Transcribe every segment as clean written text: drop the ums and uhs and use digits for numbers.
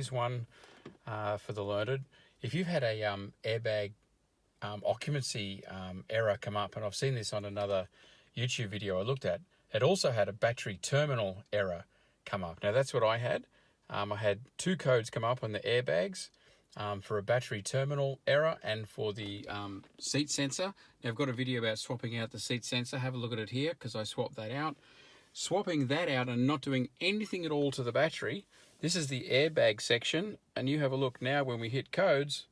here's one for the learned. If you've had a airbag occupancy error come up, and I've seen this on another YouTube video I looked at, it also had a battery terminal error come up. Now that's what I had. I had two codes come up on the airbags for a battery terminal error and for the seat sensor. Now I've got a video about swapping out the seat sensor. Have a look at it here because I swapped that out. Swapping that out and not doing anything at all to the battery. This is the airbag section, and you have a look now when we hit codes,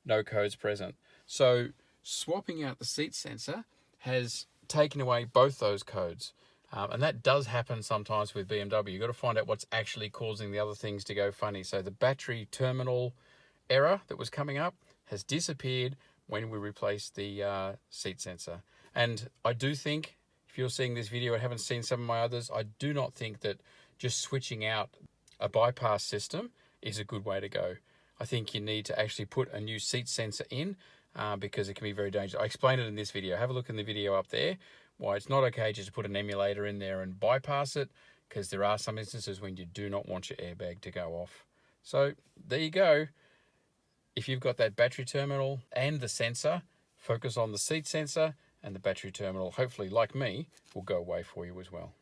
no codes present. So swapping out the seat sensor has taken away both those codes. And that does happen sometimes with BMW. You've got to find out what's actually causing the other things to go funny. So the battery terminal error that was coming up has disappeared when we replaced the seat sensor. And I do think, if you're seeing this video and haven't seen some of my others, I do not think that just switching out a bypass system is a good way to go. I think you need to actually put a new seat sensor in because it can be very dangerous. I explained it in this video. Have a look in the video up there why it's not okay just to put an emulator in there and bypass it, because there are some instances when you do not want your airbag to go off. So there you go. If you've got that battery terminal and the sensor, focus on the seat sensor, and the battery terminal, hopefully, like me, will go away for you as well.